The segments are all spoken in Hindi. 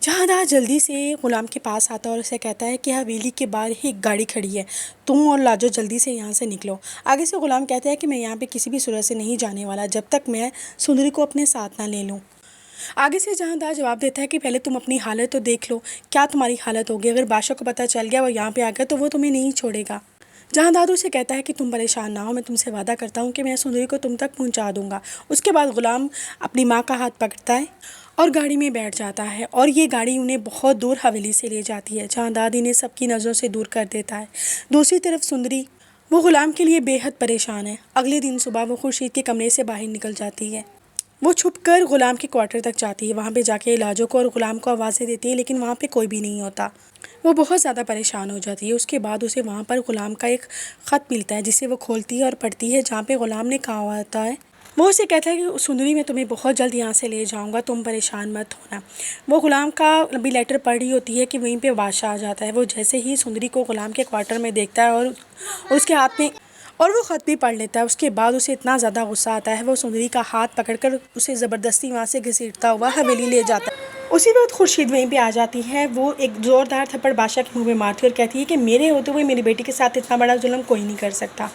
जहांदार जल्दी से गुलाम के पास आता है और उसे कहता है कि हवेली के बाहर ही एक गाड़ी खड़ी है, तुम और लाजो जल्दी से यहाँ से निकलो। आगे से गुलाम कहता है कि मैं यहाँ पे किसी भी सूरत से नहीं जाने वाला जब तक मैं सुंदरी को अपने साथ ना ले लूँ। आगे से जहांदार जवाब देता है कि पहले तुम अपनी हालत तो देख लो, क्या तुम्हारी हालत होगी। अगर बादशाह को पता चल गया वो यहाँ पे आ गया तो वो तुम्हें नहीं छोड़ेगा। जहांदार उसे कहता है कि तुम परेशान ना हो, मैं तुमसे वादा करता हूँ कि मैं सुंदरी को तुम तक पहुँचा दूंगा। उसके बाद गुलाम अपनी माँ का हाथ पकड़ता है और गाड़ी में बैठ जाता है और ये गाड़ी उन्हें बहुत दूर हवेली से ले जाती है, जहाँ दादी इन्हें सबकी नज़रों से दूर कर देता है। दूसरी तरफ सुंदरी वो गुलाम के लिए बेहद परेशान है। अगले दिन सुबह वो खुर्शीद के कमरे से बाहर निकल जाती है। वो छुपकर गुलाम के क्वार्टर तक जाती है। वहाँ पे जाके लाजो को और गुलाम को आवाज़ें देती है, लेकिन वहाँ पे कोई भी नहीं होता। वो बहुत ज़्यादा परेशान हो जाती है। उसके बाद उसे वहाँ पर गुलाम का एक ख़त मिलता है, जिसे वो खोलती है और पढ़ती है, जहाँ पे गुलाम ने कहा होता है। वो उसे कहता है कि सुंदरी मैं तुम्हें बहुत जल्द यहाँ से ले जाऊँगा, तुम परेशान मत होना। वो गुलाम का लंबी लेटर पढ़ रही होती है कि वहीं पे बादशाह आ जाता है। वो जैसे ही सुंदरी को गुलाम के क्वार्टर में देखता है और उसके हाथ में और वो ख़त भी पढ़ लेता है। उसके बाद उसे इतना ज़्यादा गुस्सा आता है, वो सुंदरी का हाथ पकड़कर उसे ज़बरदस्ती वहाँ से घसीटता हुआ हवेली ले जाता है। उसी वक्त खुर्शीद वहीं पे आ जाती है। वो एक ज़ोरदार थप्पड़ बादशाह के मुंह में मारती है और कहती है कि मेरे होते हुए मेरी बेटी के साथ इतना बड़ा जुल्म कोई नहीं कर सकता।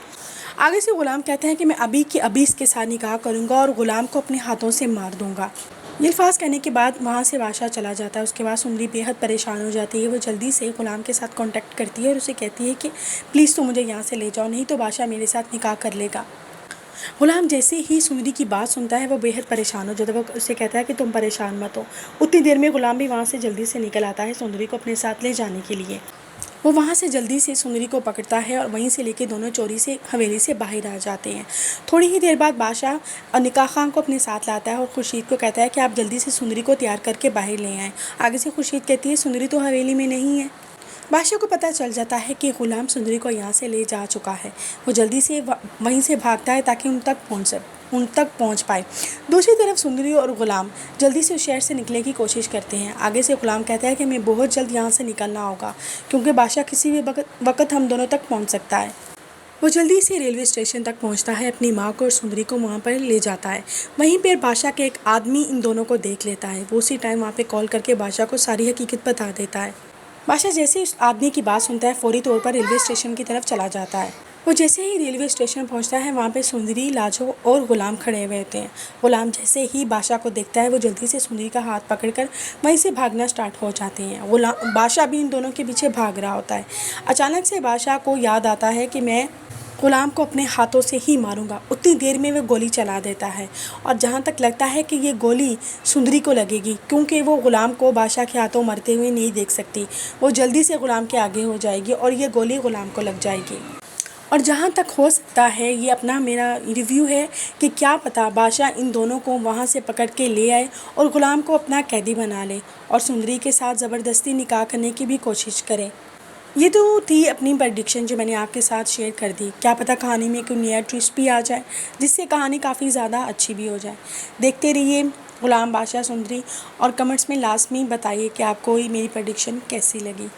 आगे से गुलाम कहते हैं कि मैं अभी के अभी इसके साथ निकाह करूँगा और गुलाम को अपने हाथों से मार दूँगा। ये अल्फाज कहने के बाद वहाँ से बादशाह चला जाता है। उसके बाद सुंदरी बेहद परेशान हो जाती है। वो जल्दी से गुलाम के साथ कांटेक्ट करती है और उसे कहती है कि प्लीज़ तुम मुझे यहाँ से ले जाओ, नहीं तो बादशाह मेरे साथ निकाह कर लेगा। गुलाम जैसे ही सुंदरी की बात सुनता है वो बेहद परेशान हो जाता है। वो उसे कहता है कि तुम परेशान मत हो। उतनी देर में गुलाम भी वहाँ से जल्दी से निकल आता है सुंदरी को अपने साथ ले जाने के लिए। वो वहाँ से जल्दी से सुंदरी को पकड़ता है और वहीं से लेके दोनों चोरी से हवेली से बाहर आ जाते हैं। थोड़ी ही देर बाद बादशाह निकाह खान को अपने साथ लाता है और खुर्शीद को कहता है कि आप जल्दी से सुंदरी को तैयार करके बाहर ले आएँ। आगे से खुर्शीद कहती है सुंदरी तो हवेली में नहीं है। बादशाह को पता चल जाता है कि गुलाम सुंदरी को यहाँ से ले जा चुका है। वो जल्दी से वहीं से भागता है ताकि उन तक पहुँच पाए। दूसरी तरफ सुंदरी और गुलाम जल्दी से उस शहर से निकलने की कोशिश करते हैं। आगे से गुलाम कहता है कि हमें बहुत जल्द यहाँ से निकलना होगा, क्योंकि बादशाह किसी भी वक्त हम दोनों तक पहुँच सकता है। वो जल्दी से रेलवे स्टेशन तक पहुंचता है, अपनी माँ को और सुंदरी को वहाँ पर ले जाता है। वहीं पर बादशाह के एक आदमी इन दोनों को देख लेता है। वो उसी टाइम वहाँ पे कॉल करके बादशाह को सारी हकीकत बता देता है। बादशाह जैसे ही उस आदमी की बात सुनता है फौरी तौर पर रेलवे स्टेशन की तरफ चला जाता है। वो जैसे ही रेलवे स्टेशन पहुंचता है वहाँ पे सुंदरी, लाजो और गुलाम खड़े हुए होते हैं। गुलाम जैसे ही बादशाह को देखता है वो जल्दी से सुंदरी का हाथ पकड़कर वहीं से भागना स्टार्ट हो जाते हैं। बादशाह भी इन दोनों के पीछे भाग रहा होता है। अचानक से बादशाह को याद आता है कि मैं गुलाम को अपने हाथों से ही मारूंगा। उतनी देर में वो गोली चला देता है और जहाँ तक लगता है कि ये गोली सुंदरी को लगेगी, क्योंकि वो गुलाम को बादशाह के हाथों मरते हुए नहीं देख सकती। वो जल्दी से गुलाम के आगे हो जाएगी और ये गोली गुलाम को लग जाएगी। और जहाँ तक हो सकता है ये अपना मेरा रिव्यू है कि क्या पता बादशाह इन दोनों को वहाँ से पकड़ के ले आए और गुलाम को अपना कैदी बना ले और सुंदरी के साथ ज़बरदस्ती निकाह करने की भी कोशिश करे। ये तो थी अपनी प्रेडिक्शन जो मैंने आपके साथ शेयर कर दी। क्या पता कहानी में कोई नया ट्विस्ट भी आ जाए जिससे कहानी काफ़ी ज़्यादा अच्छी भी हो जाए। देखते रहिए गुलाम बादशाह सुंदरी और कमेंट्स में लास्ट में बताइए कि आपको मेरी प्रेडिक्शन कैसी लगी।